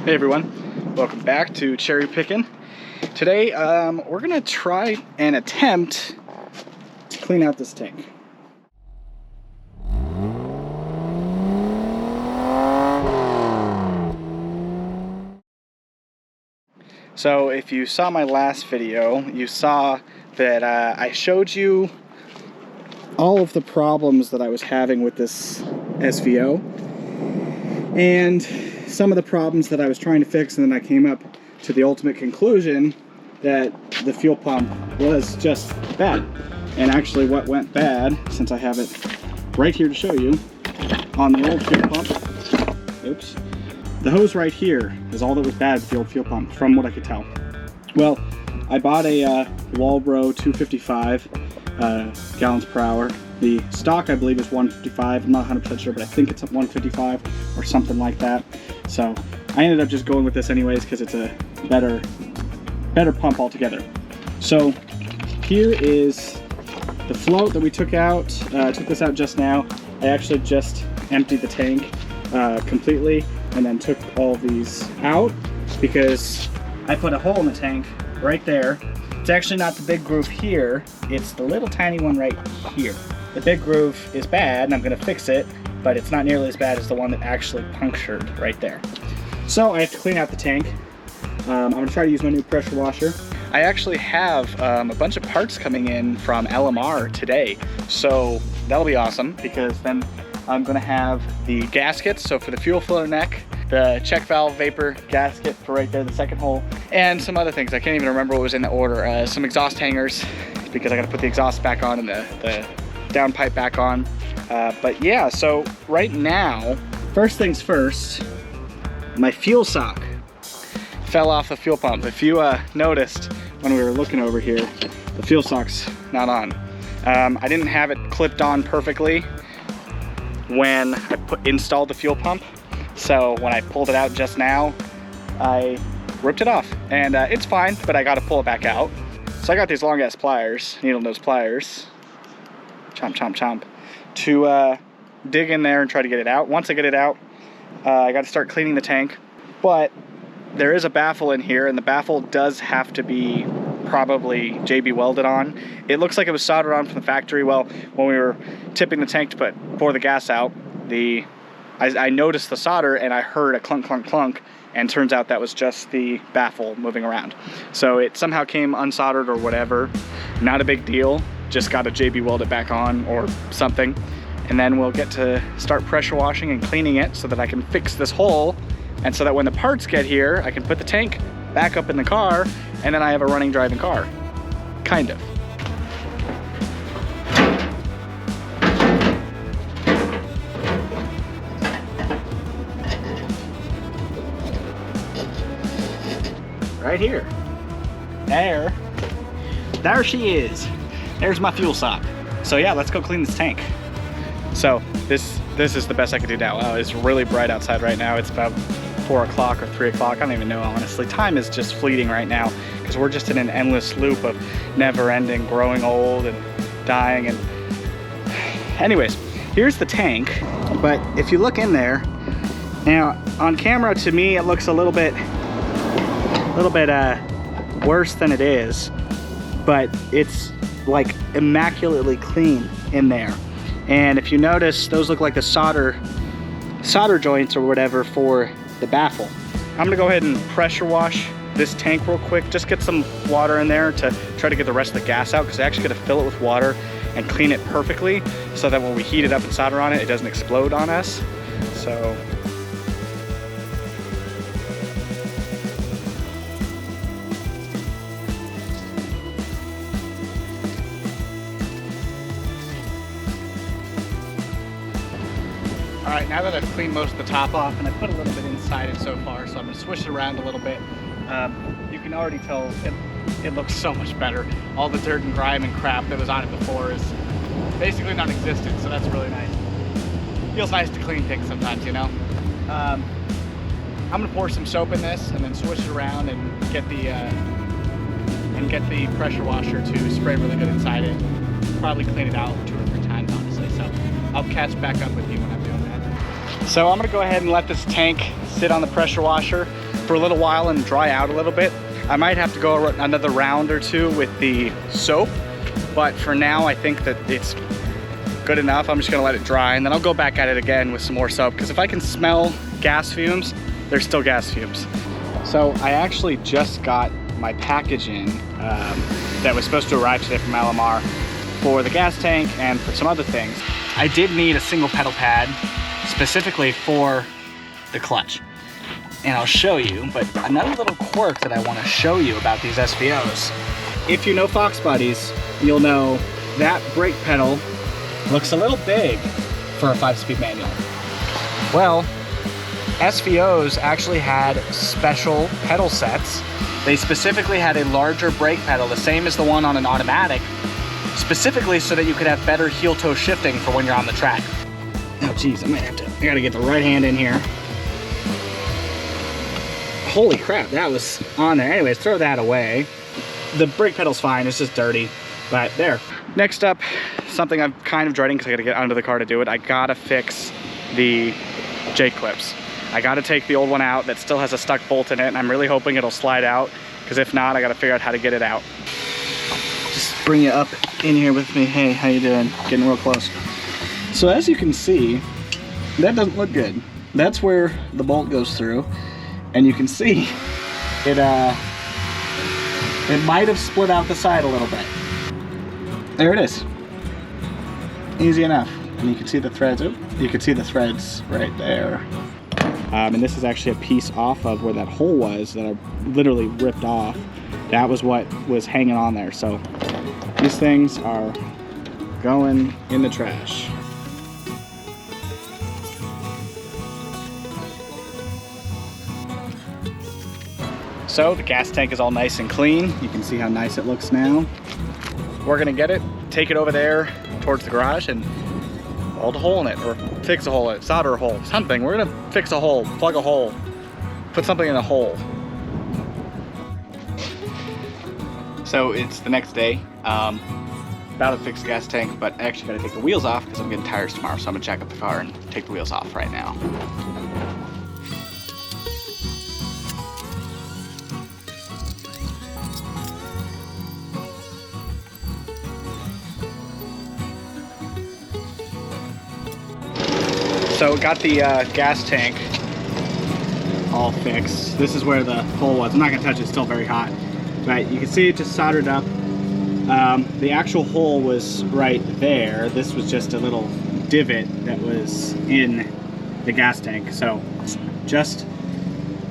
Hey everyone, welcome back to Cherry Picking. Today we're gonna try and attempt to clean out this tank. So if you saw my last video, you saw that I showed you all of the problems that I was having with this SVO and some of the problems that I was trying to fix, and then I came up to the ultimate conclusion that the fuel pump was just bad. And actually what went bad, since I have it right here to show you, on the old fuel pump, oops, the hose right here is all that was bad with the old fuel pump, from what I could tell. Well, I bought a Walbro 255 gallons per hour. The stock, I believe, is 155. I'm not 100% sure, but I think it's 155 or something like that. So I ended up just going with this anyways because it's a better pump altogether. So here is the float that we took out. Took this out just now. I actually just emptied the tank completely and then took all these out because I put a hole in the tank right there. It's actually not the big groove here, it's the little tiny one right here. The big groove is bad and I'm gonna fix it, but it's not nearly as bad as the one that actually punctured right there. So I have to clean out the tank. I'm gonna try to use my new pressure washer. I actually have a bunch of parts coming in from LMR today, so that'll be awesome because then I'm gonna have the gaskets, so for the fuel filler neck, the check valve vapor gasket for right there, the second hole, and some other things. I can't even remember what was in the order. Some exhaust hangers, because I gotta put the exhaust back on and the downpipe back on. But yeah, so right now, first things first, my fuel sock fell off the fuel pump. If you noticed when we were looking over here, the fuel sock's not on. I didn't have it clipped on perfectly when I installed the fuel pump. So when I pulled it out just now, I ripped it off and it's fine, but I gotta pull it back out. So I got these long ass pliers, needle nose pliers, chomp, chomp, chomp, to dig in there and try to get it out. Once I get it out, I gotta start cleaning the tank, but there is a baffle in here and the baffle does have to be probably JB welded on. It looks like it was soldered on from the factory. Well, when we were tipping the tank to pour the gas out, I noticed the solder and I heard a clunk, clunk, clunk, and turns out that was just the baffle moving around. So it somehow came unsoldered or whatever. Not a big deal, just got to JB weld it back on or something. And then we'll get to start pressure washing and cleaning it so that I can fix this hole, and so that when the parts get here, I can put the tank back up in the car and then I have a running, driving car. Kind of. Right here. There she is. There's my fuel sock. So yeah, let's go clean this tank. So this is the best I could do now. Wow, it's really bright outside right now. It's about 4 o'clock or 3 o'clock. I don't even know, honestly. Time is just fleeting right now because we're just in an endless loop of never ending, growing old and dying. And anyways, here's the tank. But if you look in there, now on camera to me it looks a little bit worse than it is, but it's like immaculately clean in there. And if you notice, those look like the solder joints or whatever for the baffle. I'm gonna go ahead and pressure wash this tank real quick, just get some water in there to try to get the rest of the gas out, because I actually gotta fill it with water and clean it perfectly so that when we heat it up and solder on it, it doesn't explode on us. So all right, now that I've cleaned most of the top off and I put a little bit inside it so far, so I'm gonna swish it around a little bit. You can already tell it looks so much better. All the dirt and grime and crap that was on it before is basically non-existent, so that's really nice. Feels nice to clean things sometimes, you know? I'm gonna pour some soap in this and then swish it around and get the pressure washer to spray really good inside it. Probably clean it out 2 or 3 times, honestly, so I'll catch back up with you when I'm doing that. So I'm gonna go ahead and let this tank sit on the pressure washer for a little while and dry out a little bit. I might have to go another round or two with the soap, but for now I think that it's good enough. I'm just gonna let it dry and then I'll go back at it again with some more soap, because if I can smell gas fumes, there's still gas fumes. So I actually just got my package in that was supposed to arrive today from LMR for the gas tank and for some other things. I did need a single pedal pad specifically for the clutch, and I'll show you. But another little quirk that I want to show you about these SVOs, if you know Fox Buddies, you'll know that brake pedal looks a little big for a 5-speed manual. Well, SVOs actually had special pedal sets. They specifically had a larger brake pedal, the same as the one on an automatic, specifically so that you could have better heel-toe shifting for when you're on the track. Oh geez, I gotta get the right hand in here. Holy crap, that was on there. Anyways, throw that away. The brake pedal's fine, it's just dirty, but there. Next up, something I'm kind of dreading because I gotta get under the car to do it. I gotta fix the J-clips. I gotta take the old one out that still has a stuck bolt in it, and I'm really hoping it'll slide out, because if not, I gotta figure out how to get it out. Just bring you up in here with me. Hey, how you doing? Getting real close. So as you can see, that doesn't look good. That's where the bolt goes through, and you can see it might have split out the side a little bit. There it is. Easy enough. And you can see the threads. Oh, you can see the threads right there. And this is actually a piece off of where that hole was that I literally ripped off. That was what was hanging on there. So these things are going in the trash. So the gas tank is all nice and clean. You can see how nice it looks now. We're gonna get it, take it over there towards the garage and weld a hole in it, or fix a hole in it, solder a hole, something. We're gonna fix a hole, plug a hole, put something in a hole. So it's the next day. About to fix the gas tank, but I actually gotta take the wheels off because I'm getting tires tomorrow, so I'm gonna jack up the car and take the wheels off right now. So got the gas tank all fixed. This is where the hole was. I'm not gonna touch it, it's still very hot. But you can see it just soldered up. The actual hole was right there. This was just a little divot that was in the gas tank. So just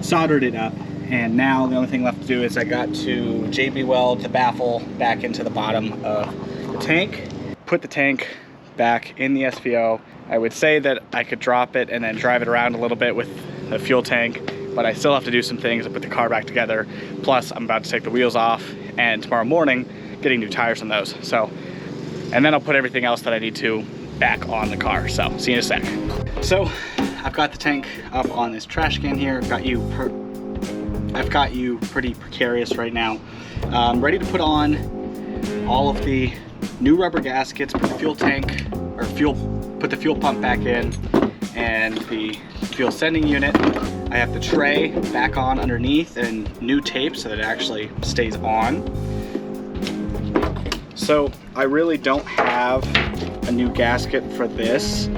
soldered it up. And now the only thing left to do is I got to JB weld the baffle back into the bottom of the tank. Put the tank back in the SVO. I would say that I could drop it and then drive it around a little bit with the fuel tank, but I still have to do some things to put the car back together. Plus, I'm about to take the wheels off, and tomorrow morning, getting new tires on those. So, and then I'll put everything else that I need to back on the car. So, see you in a sec. So, I've got the tank up on this trash can here. I've got you pretty precarious right now. I'm ready to put on all of the new rubber gaskets, put the fuel tank, or put the fuel pump back in, and the fuel sending unit. I have the tray back on underneath and new tape so that it actually stays on. So I really don't have a new gasket for this.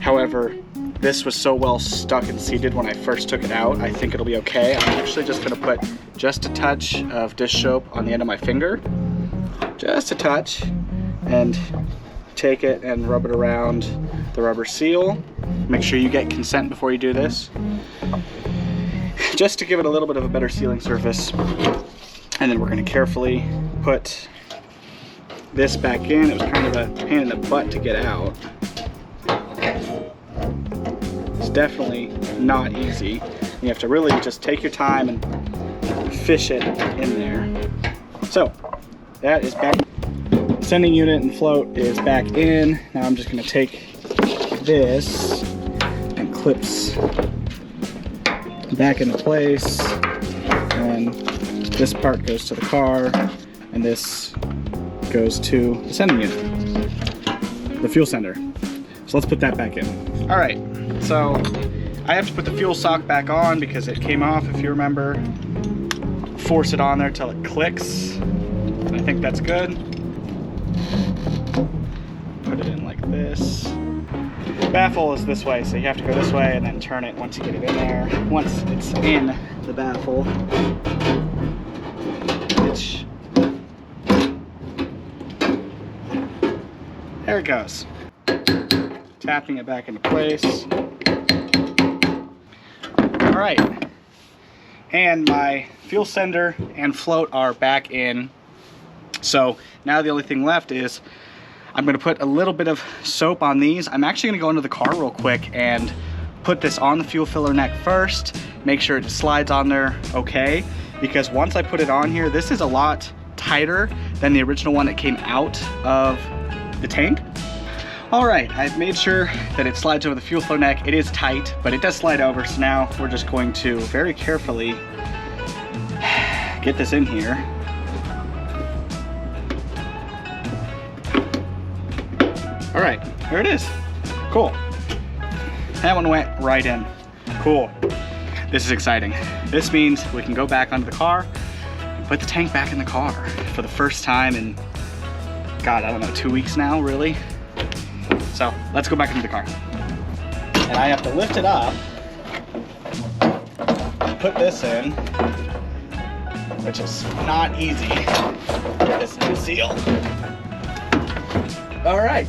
However, this was so well stuck and seated when I first took it out, I think it'll be okay. I'm actually just gonna put just a touch of dish soap on the end of my finger, just a touch, and take it and rub it around the rubber seal. Make sure you get consent before you do this, just to give it a little bit of a better sealing surface. And then we're going to carefully put this back in. It was kind of a pain in the butt to get out. It's definitely not easy. You have to really just take your time and fish it in there. So that is back. Sending unit and float is back in. Now I'm just going to take this and clips back into place, and this part goes to the car, and this goes to the sending unit, the fuel sender. So let's put that back in. All right, so I have to put the fuel sock back on because it came off, if you remember. Force it on there till it clicks. And I think that's good. Put it in like this. Baffle is this way, so you have to go this way and then turn it once you get it in there. Once it's in the baffle, there it goes. Tapping it back into place. All right, and my fuel sender and float are back in. So now the only thing left is I'm gonna put a little bit of soap on these. I'm actually gonna go into the car real quick and put this on the fuel filler neck first, make sure it slides on there okay, because once I put it on here, this is a lot tighter than the original one that came out of the tank. All right, I've made sure that it slides over the fuel flow neck. It is tight, but it does slide over, so now we're just going to very carefully get this in here. All right, there it is. Cool. That one went right in. Cool. This is exciting. This means we can go back onto the car and put the tank back in the car for the first time in, God, I don't know, 2 weeks now, really? So let's go back into the car. And I have to lift it up, put this in, which is not easy. Get this new seal. All right.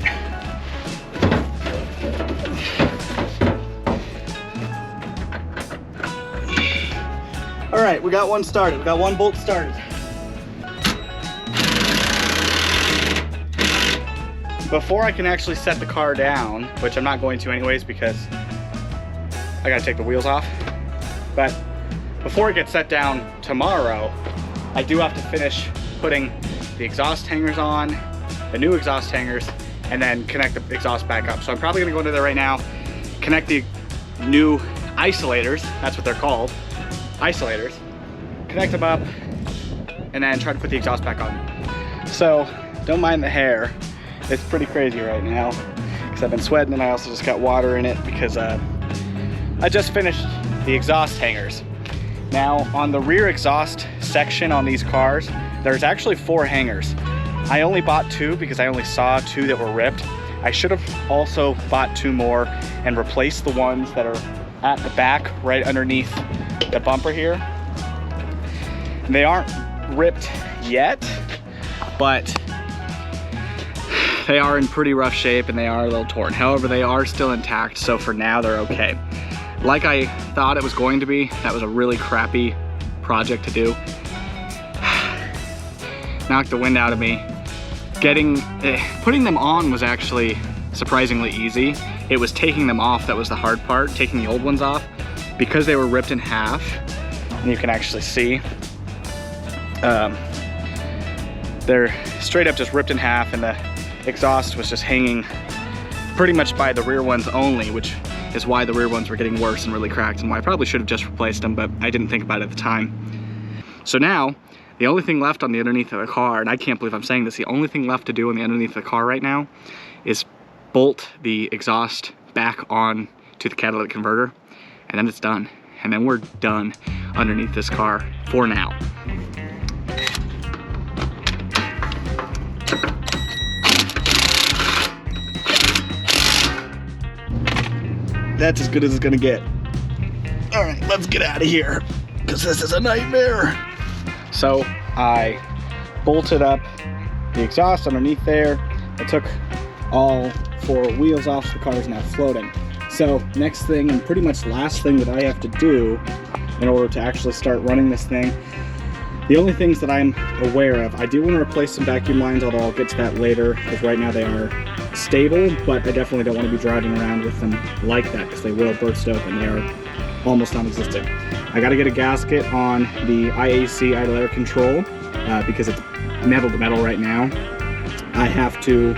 All right, we got one started. We got one bolt started. Before I can actually set the car down, which I'm not going to anyways because I gotta take the wheels off, but before it gets set down tomorrow, I do have to finish putting the exhaust hangers on, the new exhaust hangers, and then connect the exhaust back up. So I'm probably gonna go into there right now, connect the new isolators, that's what they're called, isolators, connect them up, and then try to put the exhaust back on. So don't mind the hair. It's pretty crazy right now because I've been sweating, and I also just got water in it because I just finished the exhaust hangers. Now on the rear exhaust section on these cars, there's actually 4 hangers. I only bought 2 because I only saw 2 that were ripped. I should have also bought 2 more and replaced the ones that are at the back right underneath the bumper here. And they aren't ripped yet, but they are in pretty rough shape and they are a little torn. However, they are still intact, so for now they're okay. Like I thought it was going to be, that was a really crappy project to do. Knocked the wind out of me. Putting them on was actually surprisingly easy. It was taking them off that was the hard part, taking the old ones off. Because they were ripped in half, and you can actually see, they're straight up just ripped in half, and the exhaust was just hanging pretty much by the rear ones only, which is why the rear ones were getting worse and really cracked, and why I probably should have just replaced them, but I didn't think about it at the time. So now, the only thing left on the underneath of the car, and I can't believe I'm saying this, the only thing left to do on the underneath of the car right now is bolt the exhaust back on to the catalytic converter, and then it's done. And then we're done underneath this car for now. That's as good as it's gonna get. All right, let's get out of here, because this is a nightmare. So I bolted up the exhaust underneath there. I took all 4 wheels off, so the car is now floating. So next thing, and pretty much last thing that I have to do in order to actually start running this thing, the only things that I'm aware of, I do want to replace some vacuum lines, although I'll get to that later, because right now they are stable, but I definitely don't want to be driving around with them like that, because they will burst open. They are almost non-existent. I got to get a gasket on the IAC idle air control, because it's metal to metal right now. I have to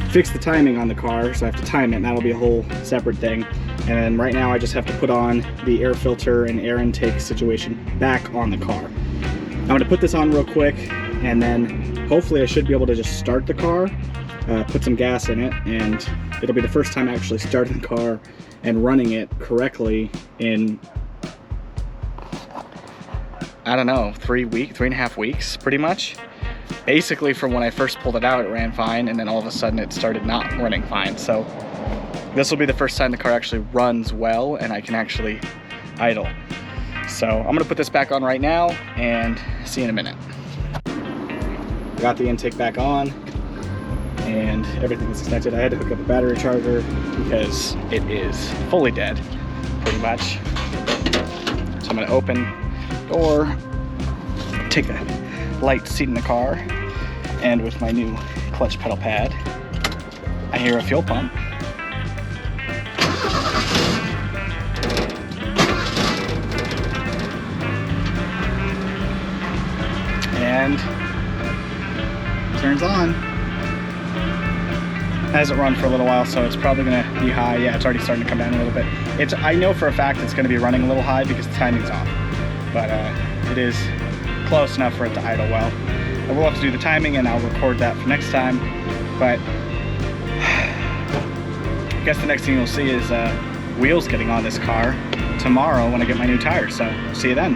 fix the timing on the car, so I have to time it, and that'll be a whole separate thing. And then right now I just have to put on the air filter and air intake situation back on the car. I'm going to put this on real quick, and then hopefully I should be able to just start the car, put some gas in it, and it'll be the first time actually starting the car and running it correctly in, I don't know, 3.5 weeks, pretty much. Basically, from when I first pulled it out, it ran fine, and then all of a sudden it started not running fine. So this will be the first time the car actually runs well and I can actually idle. So I'm gonna put this back on right now and see you in a minute. Got the intake back on and everything is connected. I had to hook up a battery charger because it is fully dead, pretty much. So I'm gonna open the door, take a light seat in the car, and with my new clutch pedal pad, I hear a fuel pump. And turns on. Hasn't run for a little while, so it's probably gonna be high. Yeah, it's already starting to come down a little bit. I know for a fact it's gonna be running a little high because the timing's off, but it is close enough for it to idle well. I will have to do the timing and I'll record that for next time, but I guess the next thing you'll see is wheels getting on this car tomorrow when I get my new tires, so see you then.